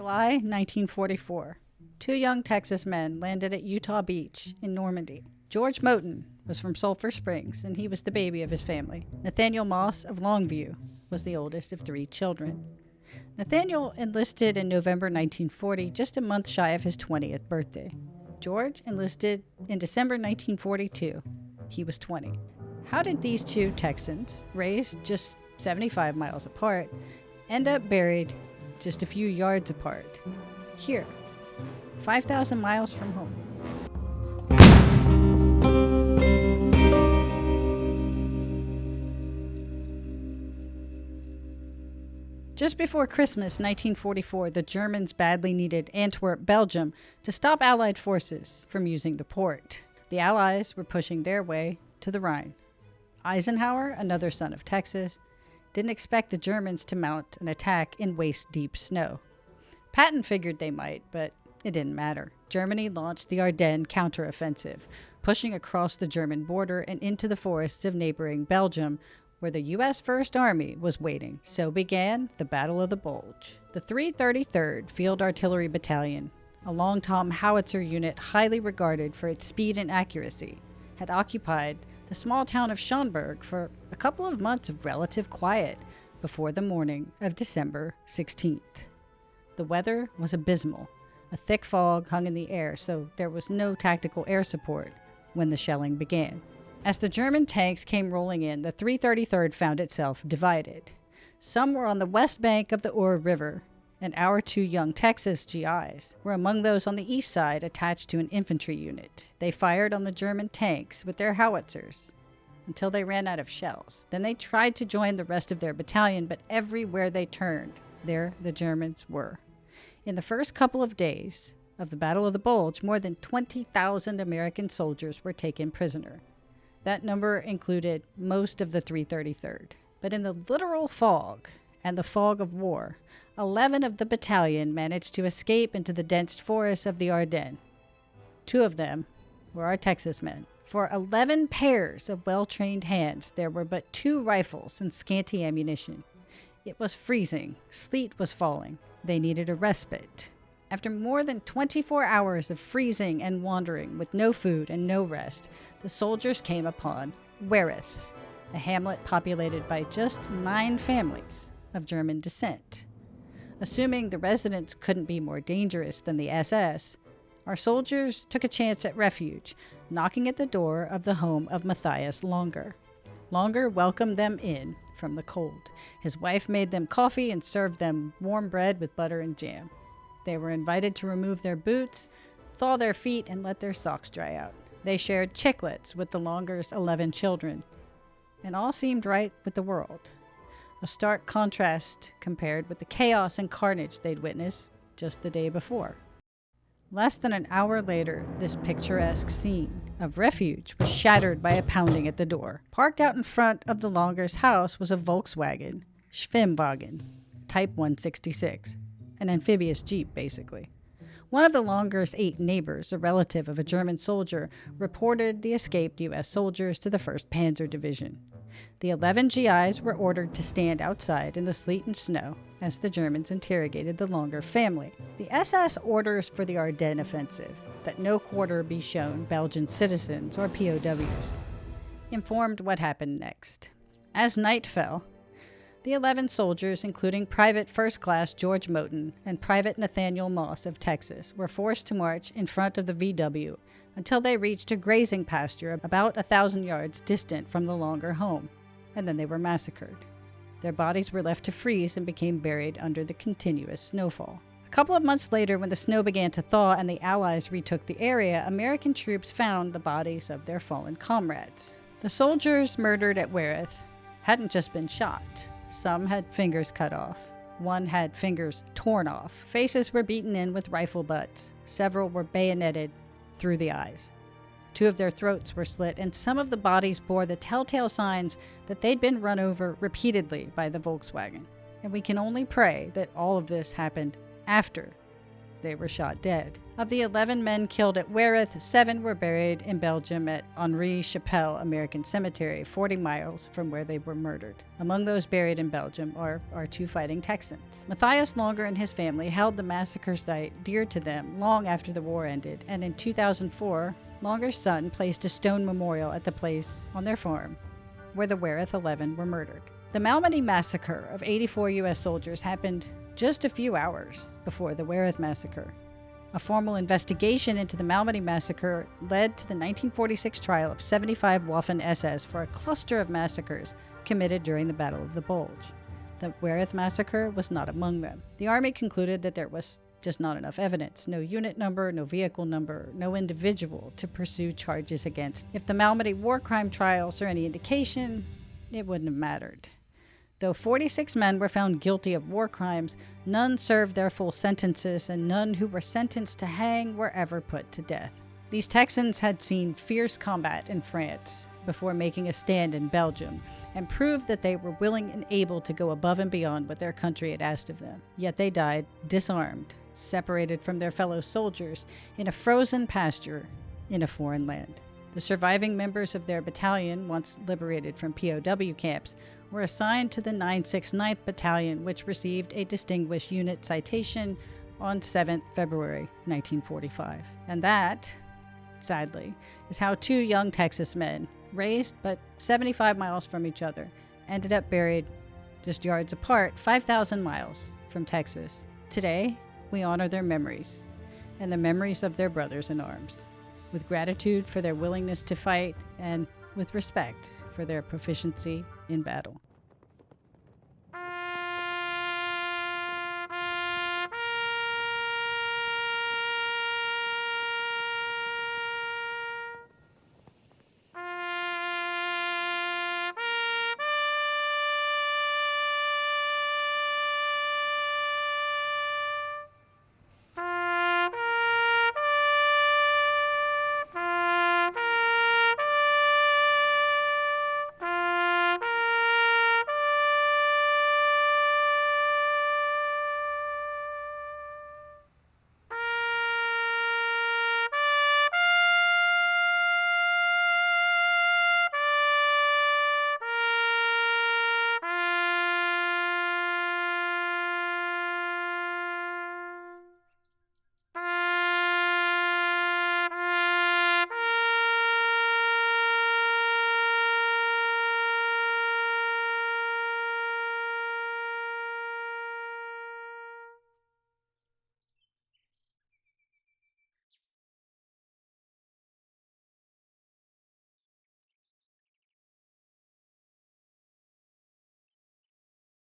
July 1944, two young Texas men landed at Utah Beach in Normandy. George Moten was from Sulphur Springs, and he was the baby of his family. Nathaniel Moss of Longview was the oldest of three children. Nathaniel enlisted in November 1940, just a month shy of his 20th birthday. George enlisted in December 1942. He was 20. How did these two Texans, raised just 75 miles apart, end up buried just a few yards apart, here, 5,000 miles from home? Just before Christmas 1944, the Germans badly needed Antwerp, Belgium, to stop Allied forces from using the port. The Allies were pushing their way to the Rhine. Eisenhower, another son of Texas, didn't expect the Germans to mount an attack in waist-deep snow. Patton figured they might, but it didn't matter. Germany launched the Ardennes counteroffensive, pushing across the German border and into the forests of neighboring Belgium, where the U.S. First Army was waiting. So began the Battle of the Bulge. The 333rd Field Artillery Battalion, a long Tom Howitzer unit highly regarded for its speed and accuracy, had occupied the small town of Schonberg for a couple of months of relative quiet before the morning of December 16th. The weather was abysmal. A thick fog hung in the air, so there was no tactical air support when the shelling began. As the German tanks came rolling in, the 333rd found itself divided. Some were on the west bank of the Ore River, and our two young Texas GIs were among those on the east side attached to an infantry unit. They fired on the German tanks with their howitzers until they ran out of shells. Then they tried to join the rest of their battalion, but everywhere they turned, there the Germans were. In the first couple of days of the Battle of the Bulge, more than 20,000 American soldiers were taken prisoner. That number included most of the 333rd. But in the literal fog and the fog of war, 11 of the battalion managed to escape into the dense forests of the Ardennes. Two of them were our Texas men. For 11 pairs of well-trained hands, there were but 2 rifles and scanty ammunition. It was freezing. Sleet was falling. They needed a respite. After more than 24 hours of freezing and wandering with no food and no rest, the soldiers came upon WWII, a hamlet populated by just 9 families of German descent. Assuming the residents couldn't be more dangerous than the SS, our soldiers took a chance at refuge, knocking at the door of the home of Matthias Longer. Longer welcomed them in from the cold. His wife made them coffee and served them warm bread with butter and jam. They were invited to remove their boots, thaw their feet, and let their socks dry out. They shared chiclets with the Longer's 11 children, and all seemed right with the world. A stark contrast compared with the chaos and carnage they'd witnessed just the day before. Less than an hour later, this picturesque scene of refuge was shattered by a pounding at the door. Parked out in front of the Longer's house was a Volkswagen, Schwimmwagen, Type 166. An amphibious jeep, basically. One of the Longer's 8 neighbors, a relative of a German soldier, reported the escaped U.S. soldiers to the 1st Panzer Division. The 11 GIs were ordered to stand outside in the sleet and snow as the Germans interrogated the Longer family. The SS orders for the Ardennes offensive, that no quarter be shown Belgian citizens or POWs, informed what happened next. As night fell, the 11 soldiers, including Private First Class George Moten and Private Nathaniel Moss of Texas, were forced to march in front of the VW until they reached a grazing pasture about 1,000 yards distant from the Longer home, and then they were massacred. Their bodies were left to freeze and became buried under the continuous snowfall. A couple of months later, when the snow began to thaw and the Allies retook the area, American troops found the bodies of their fallen comrades. The soldiers murdered at WWII hadn't just been shot. Some had fingers cut off. One had fingers torn off. Faces were beaten in with rifle butts. Several were bayoneted through the eyes. 2 of their throats were slit, and some of the bodies bore the telltale signs that they'd been run over repeatedly by the Volkswagen. And we can only pray that all of this happened after they were shot dead. Of the 11 men killed at Wereth, 7 were buried in Belgium at Henri Chapelle American Cemetery, 40 miles from where they were murdered. Among those buried in Belgium are our 2 fighting Texans. Matthias Longer and his family held the massacre site dear to them long after the war ended, and in 2004, Longer's son placed a stone memorial at the place on their farm where the Wereth 11 were murdered. The Malmedy massacre of 84 U.S. soldiers happened just a few hours before the Wereth massacre. A formal investigation into the Malmedy massacre led to the 1946 trial of 75 Waffen SS for a cluster of massacres committed during the Battle of the Bulge. The Wereth massacre was not among them. The Army concluded that there was just not enough evidence, no unit number, no vehicle number, no individual to pursue charges against. If the Malmedy war crime trials are any indication, it wouldn't have mattered. Though 46 men were found guilty of war crimes, none served their full sentences, and none who were sentenced to hang were ever put to death. These Texans had seen fierce combat in France before making a stand in Belgium, and proved that they were willing and able to go above and beyond what their country had asked of them. Yet they died disarmed, separated from their fellow soldiers, in a frozen pasture in a foreign land. The surviving members of their battalion, once liberated from POW camps, were assigned to the 969th Battalion, which received a Distinguished Unit Citation on 7th February 1945. And that, sadly, is how 2 young Texas men, raised but 75 miles from each other, ended up buried just yards apart, 5,000 miles from Texas. Today, we honor their memories and the memories of their brothers in arms, with gratitude for their willingness to fight and with respect for their proficiency in battle.